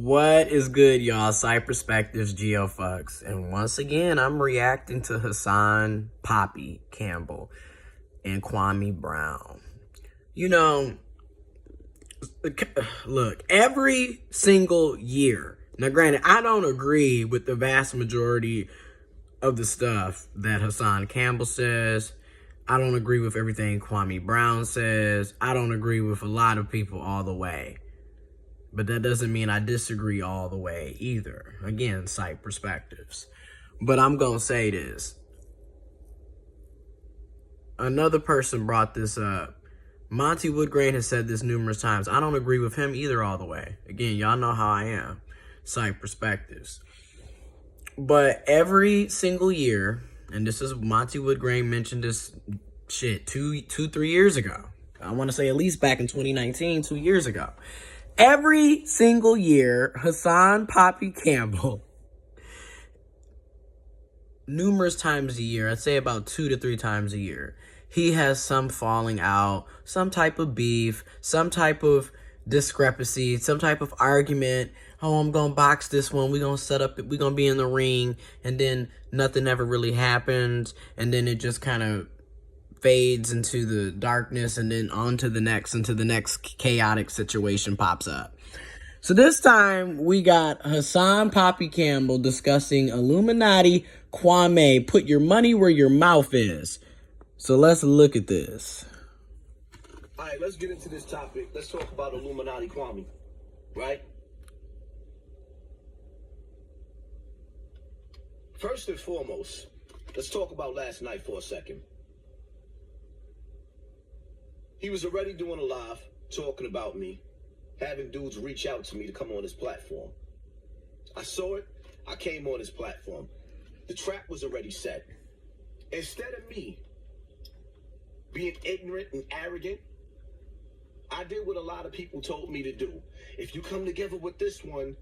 What is good, y'all? Side Perspectives, giofvcks. And once again, I'm reacting to Hassan, Poppy, Campbell, and Kwame Brown. You know, look, every single year. Now, granted, I don't agree with the vast majority of the stuff that Hassan Campbell says. I don't agree with everything Kwame Brown says. I don't agree with a lot of people all the way. But that doesn't mean I disagree all the way either. Again, side perspectives. But I'm going to say this. Another person brought this up. Monty Woodgrain has said this numerous times. I don't agree with him either all the way. Again, y'all know how I am. Side perspectives. But every single year, and this is Monty Woodgrain mentioned this shit 3 years ago. I want to say at least back in 2019, 2 years ago. Every single year, Hassan Poppy Campbell, numerous times a year, I'd say about 2 to 3 times a year, he has some falling out, some type of beef, some type of discrepancy, some type of argument. Oh, I'm going to box this one. We're going to set up, we're going to be in the ring. And then nothing ever really happens. And then it just kind of fades into the darkness, and then on to the next, until the next chaotic situation pops up. So this time we got Hassan Poppy Campbell discussing Illuminati Kwame. Put your money where your mouth is. So let's look at this. All right, let's get into this topic. Let's talk about Illuminati Kwame, right? First and foremost, let's talk about last night for a second. He was already doing a live talking about me, having dudes reach out to me to come on his platform. I saw it. I came on his platform. The trap was already set. Instead of me being ignorant and arrogant, I did what a lot of people told me to do. If you come together with this one,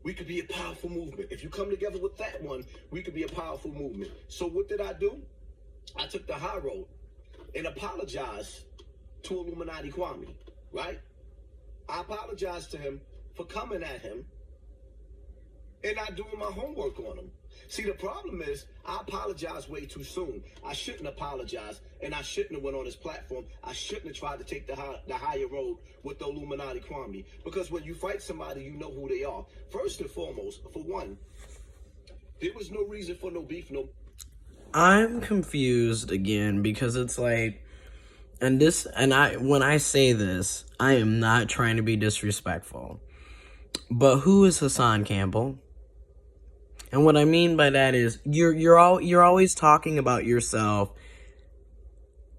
we could be a powerful movement. If you come together with that one, we could be a powerful movement. So what did I do? I took the high road and apologized to Illuminati Kwame, right? I apologize to him for coming at him and not doing my homework on him. See, the problem is I apologized way too soon. I shouldn't apologize, and I shouldn't have went on his platform. I shouldn't have tried to take the higher road with the Illuminati Kwame. Because when you fight somebody, you know who they are. First and foremost, for one, there was no reason for no beef, no. I'm confused again because it's like, when I say this, I am not trying to be disrespectful. But who is Hassan Campbell? And what I mean by that is you're always talking about yourself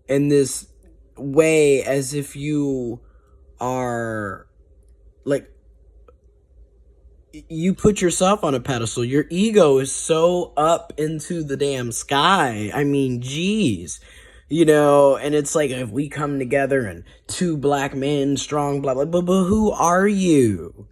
in this way as if you are like, you put yourself on a pedestal. Your ego is so up into the damn sky. I mean, geez. You know, and it's like, if we come together and 2 black men strong, blah, blah, blah, but who are you?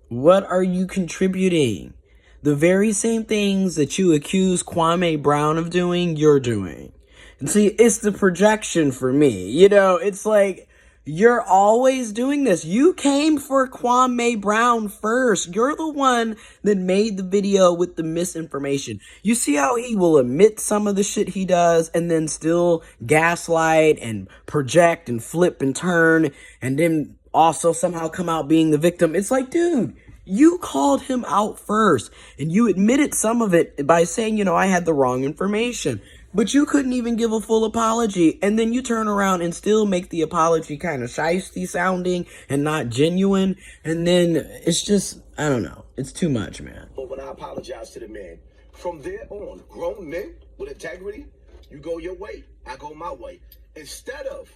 What are you contributing? The very same things that you accuse Kwame Brown of doing, you're doing. And see, it's the projection for me. You know, it's like, you're always doing this. You came for Kwame Brown first. You're the one that made the video with the misinformation. You see how he will admit some of the shit he does and then still gaslight and project and flip and turn and then also somehow come out being the victim. It's like, dude, you called him out first and you admitted some of it by saying, you know, I had the wrong information. But you couldn't even give a full apology. And then you turn around and still make the apology kind of shiesty sounding and not genuine. And then it's just, I don't know. It's too much, man. But when I apologize to the man, from there on, grown men with integrity, you go your way, I go my way. Instead of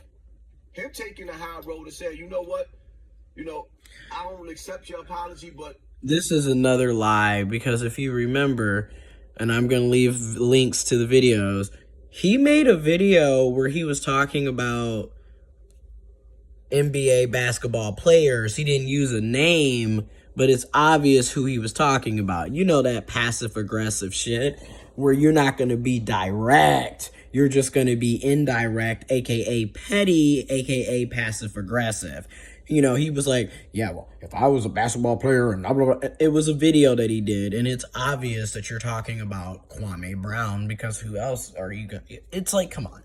him taking the high road and saying, you know what? You know, I don't accept your apology, but... This is another lie, because if you remember, and I'm going to leave links to the videos, he made a video where he was talking about NBA basketball players. He didn't use a name, but it's obvious who he was talking about. You know, that passive-aggressive shit where you're not going to be direct. You're just going to be indirect, a.k.a. petty, a.k.a. passive-aggressive. You know, he was like, yeah, well, if I was a basketball player and blah, blah, blah. It was a video that he did, and it's obvious that you're talking about Kwame Brown, because who else are you going to... It's like, come on.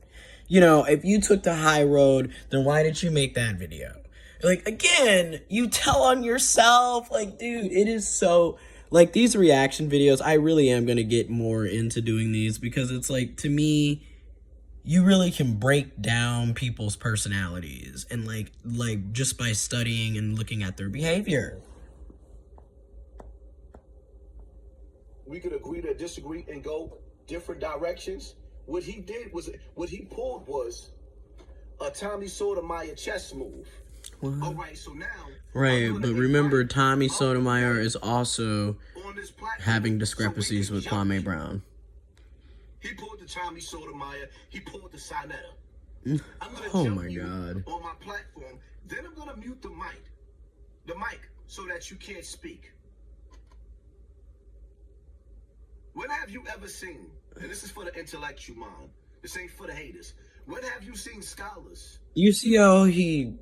You know, if you took the high road, then why did you make that video? Like, again, you tell on yourself. Like, dude, it is so... Like, these reaction videos, I really am going to get more into doing these, because it's like, to me, you really can break down people's personalities and like just by studying and looking at their behavior. We could agree to disagree and go different directions. What he pulled was a Tommy Sotomayor chess move. What? All right, so now... Right, but remember, Tommy Sotomayor is also having discrepancies with Kwame Brown. He pulled the Tommy Sotomayor. He pulled the Sinetta. Oh my God. On my platform. Then I'm gonna mute the mic, so that you can't speak. When have you ever seen? And this is for the intellectual mind. This ain't for the haters. When have you seen scholars? You see how he...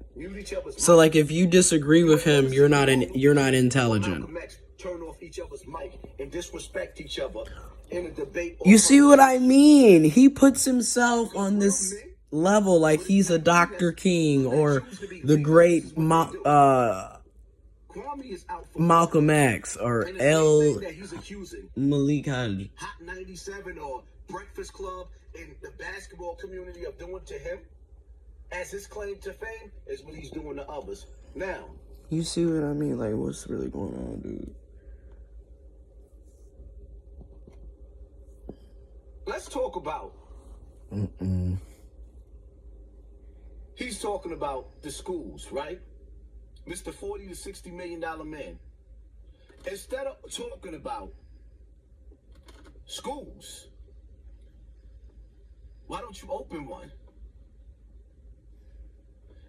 So like, if you disagree with him, you're not intelligent. Turn off each other's mic and disrespect each other in a debate. You see what I mean? He puts himself on this level like he's a Dr. King or the great Malcolm X or L. Malik Haj. Hot 97 or Breakfast Club in the basketball community are doing to him as his claim to fame is what he's doing to others. Now, you see what I mean? Like, what's really going on, dude? Let's talk about... He's talking about the schools, right? Mr. 40 to $60 million man. Instead of talking about schools, why don't you open one?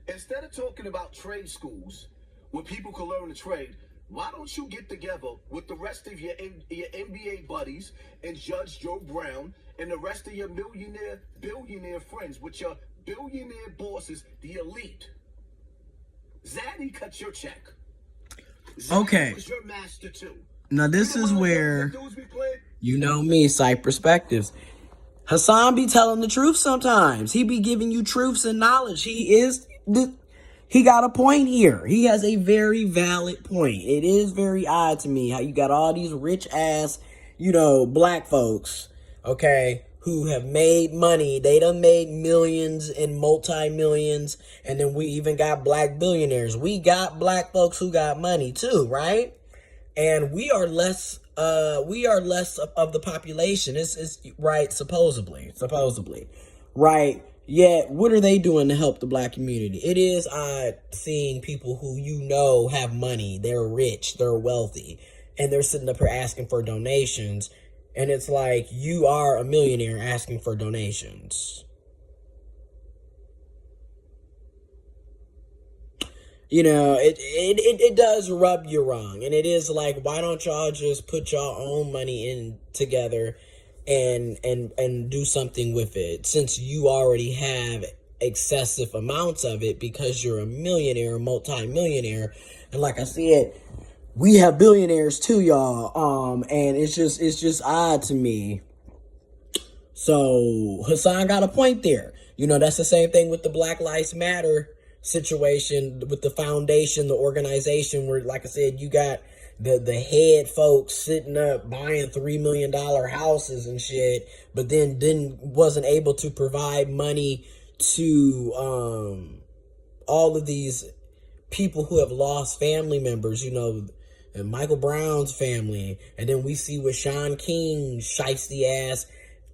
Instead of talking about trade schools where people can learn to trade, why don't you get together with the rest of your NBA buddies and Judge Joe Brown and the rest of your billionaire friends with your billionaire bosses, the elite? Zaddy cut your check. Zaddy okay. was your master too. Now this is where, you know me, Psych Perspectives. Hassan be telling the truth sometimes. He be giving you truths and knowledge. He got a point here. He has a very valid point. It is very odd to me how you got all these rich ass, black folks, okay, who have made money. They done made millions and multi-millions. And then we even got black billionaires. We got black folks who got money too, right? And we are less of the population. It's right, supposedly, right? Yet, what are they doing to help the black community? It is odd seeing people who have money, they're rich, they're wealthy, and they're sitting up here asking for donations, and it's like, you are a millionaire asking for donations. It does rub you wrong, and it is like, why don't y'all just put y'all own money in together and do something with it, since you already have excessive amounts of it because you're a millionaire, multi-millionaire. And like I said, we have billionaires too, y'all. And it's just odd to me. So Hassan got a point there. That's the same thing with the Black Lives Matter situation with the foundation, the organization, where, like I said, you got the head folks sitting up buying $3 million houses and shit, but then wasn't able to provide money to all of these people who have lost family members, and Michael Brown's family. And then we see what Sean King's shiesty ass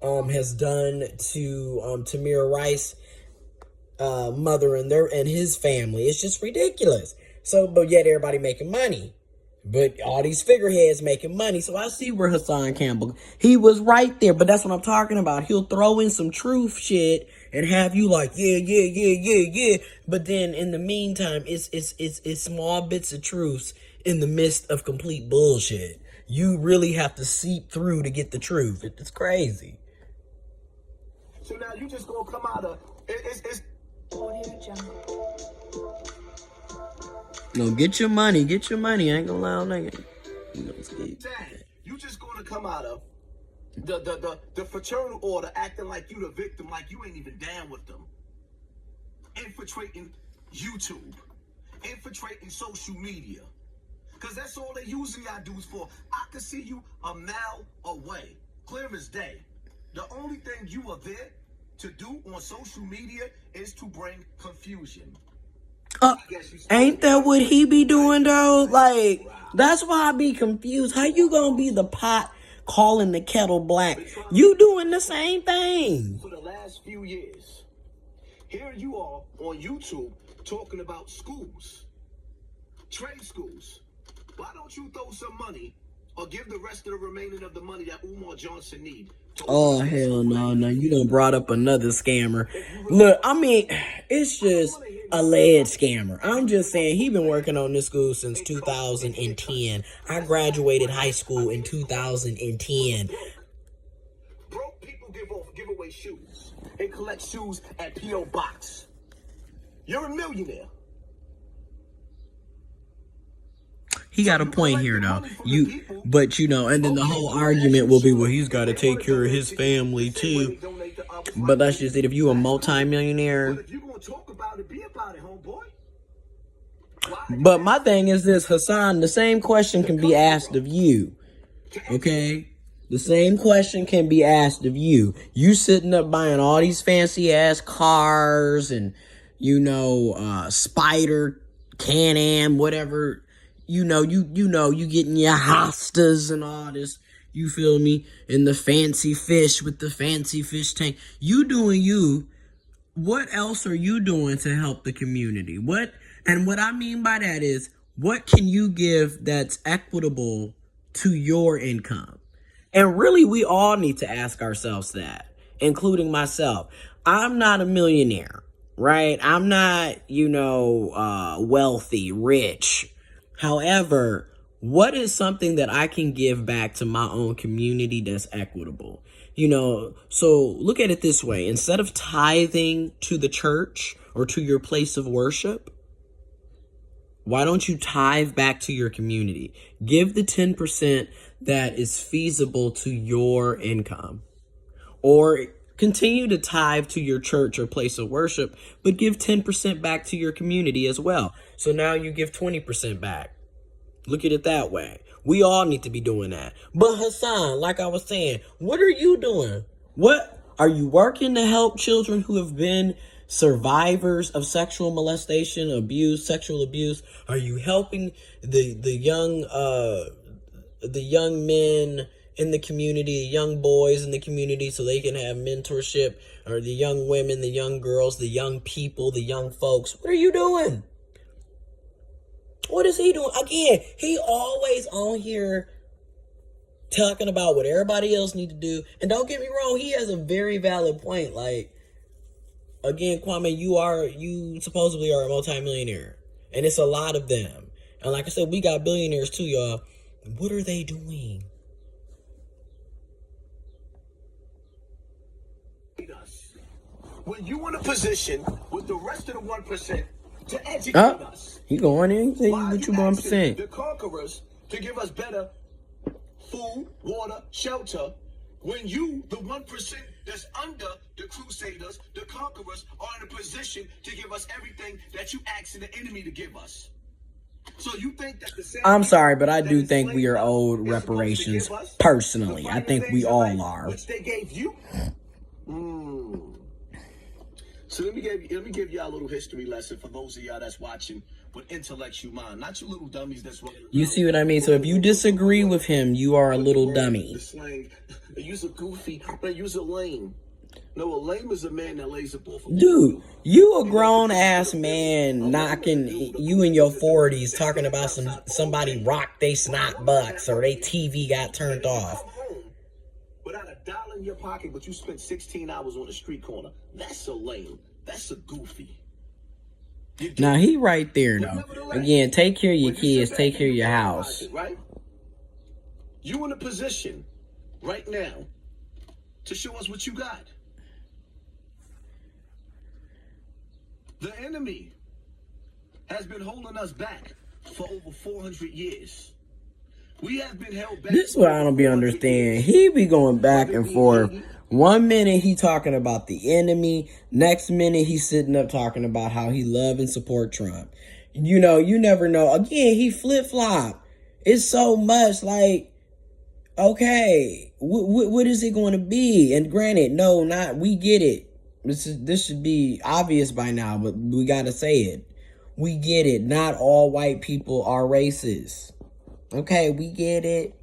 has done to Tamir Rice's mother and his family. It's just ridiculous. So, but yet everybody making money. But all these figureheads making money. So I see where Hassan Campbell, he was right there. But that's what I'm talking about. He'll throw in some truth shit and have you like, yeah. But then in the meantime, it's small bits of truths in the midst of complete bullshit. You really have to seep through to get the truth. It's crazy. So now you just gonna come out of it's No, get your money. Get your money. I ain't gonna lie on that. You just gonna come out of the fraternal order acting like you the victim, like you ain't even down with them. Infiltrating YouTube. Infiltrating social media. Because that's all they using y'all dudes for. I can see you a mile away. Clear as day. The only thing you are there to do on social media is to bring confusion. Ain't that what he be doing though? Like, that's why I be confused. How you gonna be the pot calling the kettle black? You doing the same thing. For the last few years, here you are on YouTube talking about schools, trade schools. Why don't you throw some money or give the rest of the remaining of the money that Umar Johnson need? Oh, hell no. You done brought up another scammer. Look, I mean, it's just alleged scammer. I'm just saying he been working on this school since 2010. I graduated high school in 2010. Broke people give away shoes and collect shoes at P.O. Box. You're a millionaire. He got a point here, though. But you know, and then the whole argument will be, well, he's got to take care of his family too. But that's just it. If you a multi-millionaire. But my thing is this, Hassan. The same question can be asked of you. Okay, the same question can be asked of you. You sitting up buying all these fancy ass cars and Spider, Can-Am, whatever. You getting your hostas and all this, you feel me? And the fancy fish with the fancy fish tank. You doing you. What else are you doing to help the community? What I mean by that is, what can you give that's equitable to your income? And really, we all need to ask ourselves that, including myself. I'm not a millionaire, right? I'm not, wealthy, rich. However, what is something that I can give back to my own community that's equitable? So look at it this way. Instead of tithing to the church or to your place of worship, why don't you tithe back to your community? Give the 10% that is feasible to your income. Or continue to tithe to your church or place of worship, but give 10% back to your community as well. So now you give 20% back. Look at it that way. We all need to be doing that. But Hassan, like I was saying, what are you doing? What are you working to help children who have been survivors of sexual molestation, abuse, sexual abuse? Are you helping the young men in the community, the young boys in the community, so they can have mentorship? Or the young women, the young girls, the young people, the young folks? What are you doing? What is he doing? Again, he always on here talking about what everybody else need to do. And don't get me wrong, he has a very valid point. Like, again, Kwame, you supposedly are a multimillionaire. And it's a lot of them. And like I said, we got billionaires too, y'all. What are they doing? When you in a position with the rest of the 1% to educate us. He going in, tell you what you 1%. The conquerors to give us better food, water, shelter. When you, the 1% that's under the crusaders, the conquerors, are in a position to give us everything that you asking the enemy to give us. So you think that the same I'm sorry, but I do think we are owed reparations personally. I think we all are. Which they gave you. So let me give y'all a little history lesson for those of y'all that's watching with intellectual mind, not you little dummies. That's what you see what I mean. So if you disagree with him, you are a little dummy. The slang, they use a goofy, they use a lame. No, a lame is a man that lays a ball for. Dude, you a grown ass man knocking you in your 40s talking about somebody rocked they snot bucks or they TV got turned off. Without $1 in your pocket, but you spent 16 hours on the street corner. That's a lame. That's a goofy. Now he right there though. Again, take care of your kids, take care of your house. Right? You in a position right now to show us what you got. The enemy has been holding us back for over 400 years. We have been held back. This is what I don't be understanding. He be going back and forth. 1 minute he talking about the enemy. Next minute he's sitting up talking about how he love and support Trump. You know, you never know. Again, he flip-flop. It's so much like, okay, what is it going to be? And granted, no, we get it. This should be obvious by now, but we got to say it. We get it. Not all white people are racist. Okay, we get it.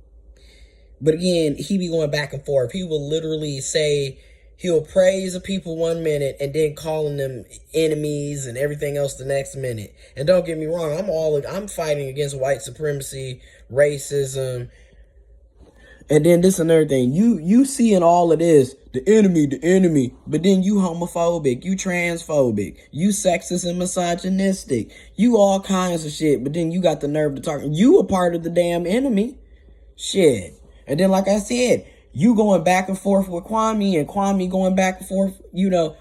But again, he be going back and forth. He will literally say, he'll praise the people 1 minute and then calling them enemies and everything else the next minute. And don't get me wrong, I'm fighting against white supremacy, racism. And then this another thing. You seeing all of this, the enemy, but then you homophobic, you transphobic, you sexist and misogynistic, you all kinds of shit, but then you got the nerve to talk. You a part of the damn enemy. Shit. And then, like I said, you going back and forth with Kwame and Kwame going back and forth, you know,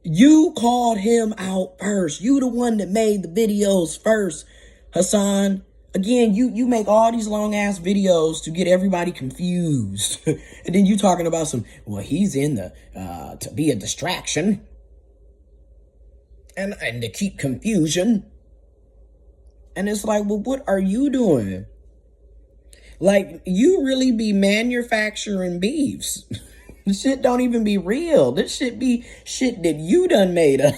you called him out first. You the one that made the videos first, Hassan. Again, you make all these long ass videos to get everybody confused. And then you talking about well, he's in to be a distraction. And to keep confusion. And it's like, well, what are you doing? Like, you really be manufacturing beefs. This shit don't even be real. This shit be shit that you done made up.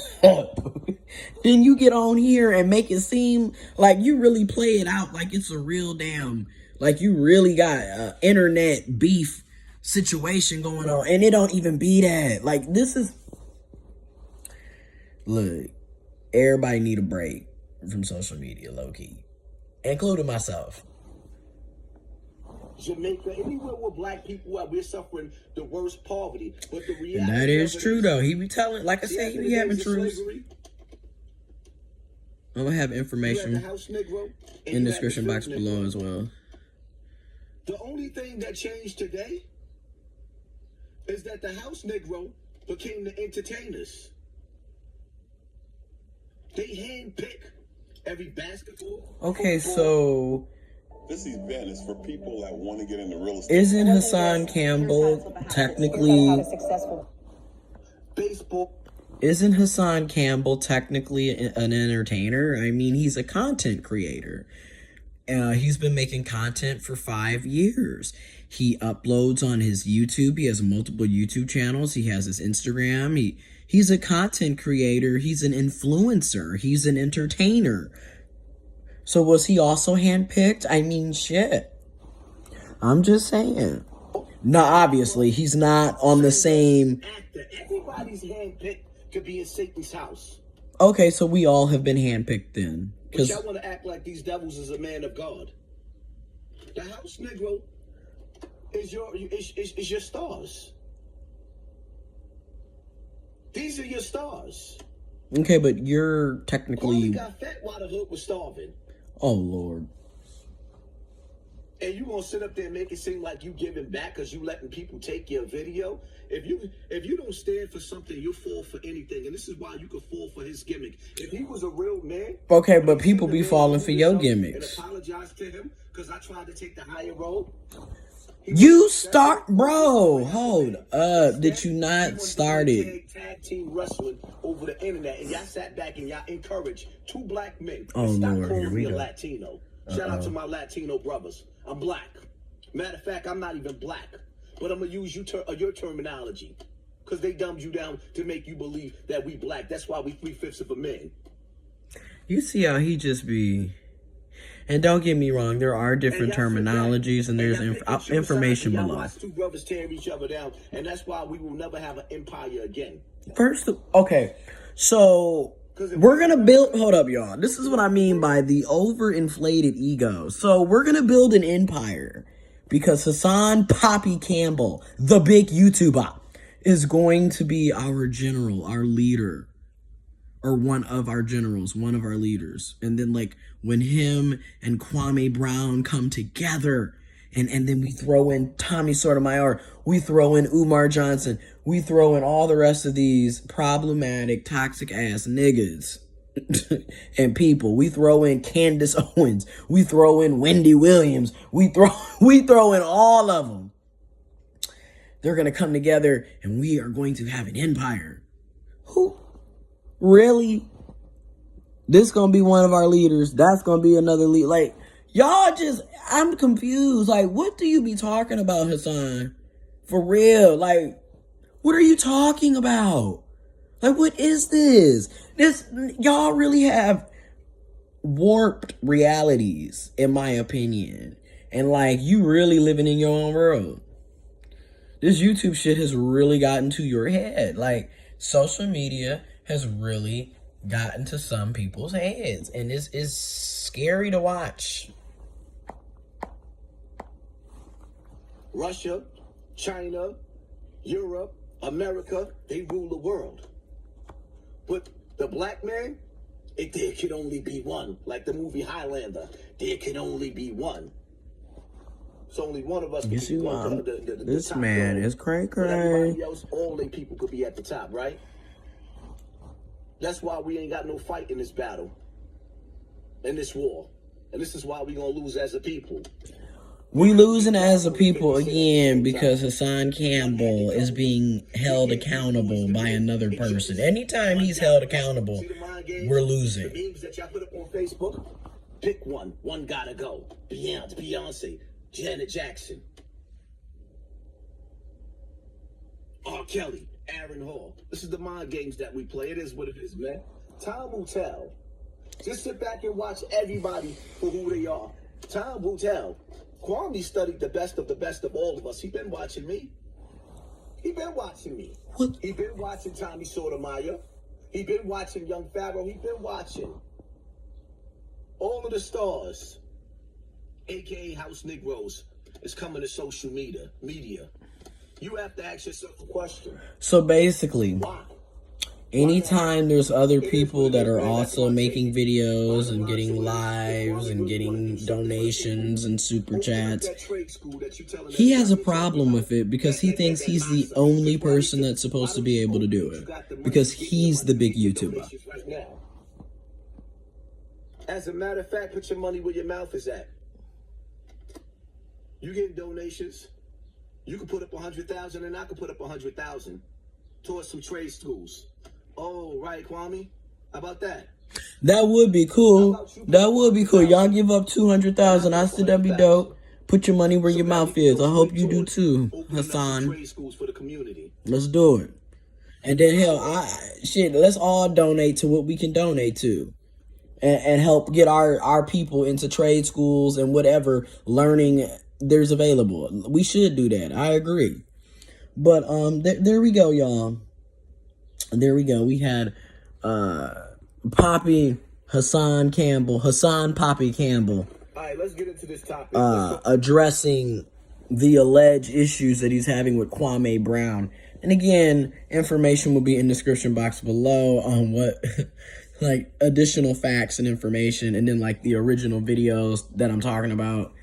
Then you get on here and make it seem like you really play it out like it's a real damn, like you really got an internet beef situation going on. And it don't even be that. Like, this is, look, everybody need a break from social media, low-key. Including myself. Jamaica, anywhere where black people are, we're suffering the worst poverty. But the reality, and that is true, though. He be telling, like I said, he be having truths. I'm going to have information in the description box below as well. The only thing that changed today is that the house Negro became the entertainers. They handpick every basketball. Okay, so this event is for people that want to get into real estate. Isn't Hassan Campbell technically baseball? Isn't Hassan Campbell technically an entertainer? I mean, he's a content creator. He's been making content for 5 years. He uploads on his YouTube. He has multiple YouTube channels. He has his Instagram. He's a content creator. He's an influencer. He's an entertainer. So was he also handpicked? I mean, shit. I'm just saying. No, obviously, he's not on the same. Everybody's handpicked to be in Satan's house. Okay, so we all have been handpicked then. But y'all want to act like these devils is a man of God. The house Negro is your stars. These are your stars. Okay, but you're technically. Kwame got fat while the hood was starving. Oh, Lord. And you gonna sit up there and make it seem like you giving back because you letting people take your video? If you don't stand for something, you'll fall for anything. And this is why you could fall for his gimmick. If he was a real man. Okay, but people be falling for your gimmicks. And apologize to him because I tried to take the higher road. You start, bro. Hold up. Did you not start it? Tag team wrestling over the internet, and y'all sat back and y'all encouraged 2 black men. Oh, Stop Lord, calling here we me a go. Latino. Shout out to my Latino brothers. I'm black. Matter of fact, I'm not even black, but I'm gonna use your terminology because they dumbed you down to make you believe that we black. That's why we 3/5 of a man. You see how he just be. And don't get me wrong, there are different terminologies and there's information below. Watch 2 brothers tearing each other down, and that's why we will never have an empire again. First, okay, so we're gonna build. Hold up, y'all. This is what I mean by the overinflated ego. So we're gonna build an empire because Hassan Poppy Campbell, the big YouTuber, is going to be our general, our leader. Or one of our generals, one of our leaders. And then, like, when him and Kwame Brown come together, and then we throw in Tommy Sotomayor, we throw in Umar Johnson, we throw in all the rest of these problematic, toxic-ass niggas. and people. We throw in Candace Owens. We throw in Wendy Williams. We throw in all of them. They're going to come together and we are going to have an empire. Who? Really? This going to be one of our leaders. That's going to be another lead. Like, y'all just, I'm confused. Like, what do you be talking about, Hassan? For real. Like, what are you talking about? Like, what is this? Y'all really have warped realities, in my opinion. And, like, you really living in your own world. This YouTube shit has really gotten to your head. Like, social media has really gotten to some people's heads. And this is scary to watch. Russia, China, Europe, America, they rule the world. But the black man, there can only be one. Like the movie Highlander, there can only be one. It's only one of us. You see why this man is cray. Everybody else, all they people could be at the top, right? That's why we ain't got no fight in this battle, in this war. And this is why we gonna lose as a people. We losing as a people again because Hassan Campbell is being held accountable by another person. Anytime he's held accountable, we're losing. The memes that y'all put up on Facebook, pick one. One gotta go. Beyonce, Janet Jackson, R. Kelly, Aaron Hall. This is the mind games that we play. It is what it is, man. Time will tell. Just sit back and watch everybody for who they are. Time will tell. Kwame studied the best of all of us. He been watching me. He been watching me. What? He been watching Tommy Sotomayor. He been watching Young Pharaoh. He been watching all of the stars, aka House Negroes, is coming to social media. You have to ask yourself a question. So basically, Why? anytime there's other people that are also making videos and getting lives and getting donations and super chats, he has a problem with it because he thinks he's the only person that's supposed to be able to do it because he's the big YouTuber. As a matter of fact, put your money where your mouth is at. You getting donations? You can put up 100,000 and I can put up 100,000 towards some trade schools. Oh, right, Kwame. How about that? That would be cool. That would be cool. Y'all give up 200,000. I said that'd be dope. Put your money where your mouth is. I hope you do too, Hassan. Let's do it. And then hell, let's all donate to what we can donate to. And help get our people into trade schools and whatever learning there's available. We should do that. I agree. But there we go, y'all. There we go. We had Poppy Hassan Poppy Campbell. All right, let's get into this topic. Addressing the alleged issues that he's having with Kwame Brown. And again, information will be in the description box below on what like additional facts and information, and then like the original videos that I'm talking about.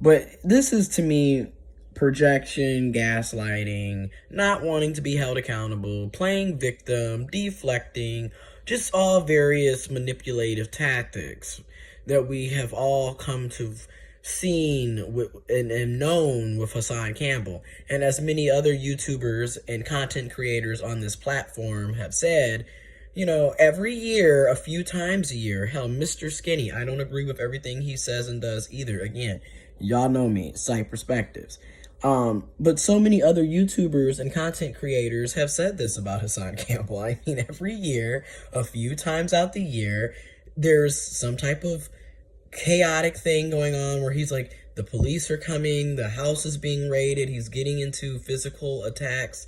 But this is, to me, projection, gaslighting, not wanting to be held accountable, playing victim, deflecting, just all various manipulative tactics that we have all come to seen with, and known with Hassan Campbell. And as many other YouTubers and content creators on this platform have said, you know, every year, a few times a year, hell, Mr. Skinny, I don't agree with everything he says and does either. Again, y'all know me, Site Perspectives. But so many other YouTubers and content creators have said this about Hassan Campbell. I mean, every year, a few times out the year, there's some type of chaotic thing going on where he's like, the police are coming, the house is being raided, he's getting into physical attacks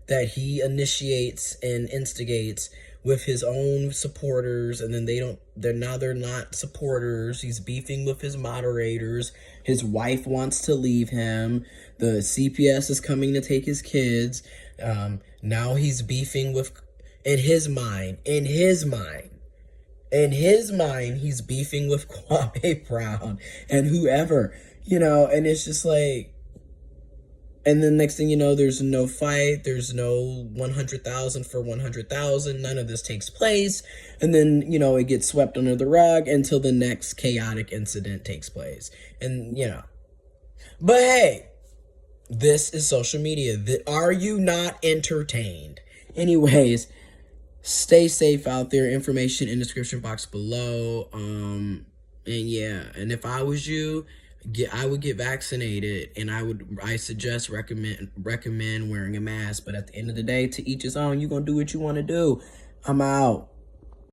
that he initiates and instigates with his own supporters, and then they're not supporters. He's beefing with his moderators. His wife wants to leave him. The CPS is coming to take his kids. Now he's beefing with, in his mind, he's beefing with Kwame Brown and whoever, you know, and it's just like, And then next thing you know, there's no fight, there's no 100,000 for 100,000, none of this takes place. And then, it gets swept under the rug until the next chaotic incident takes place. And, but hey, this is social media. Are you not entertained? Anyways, stay safe out there. Information in the description box below. And yeah, and if I was you, I would get vaccinated, and I suggest recommend wearing a mask. But at the end of the day, to each his own. You're gonna do what you want to do. I'm out.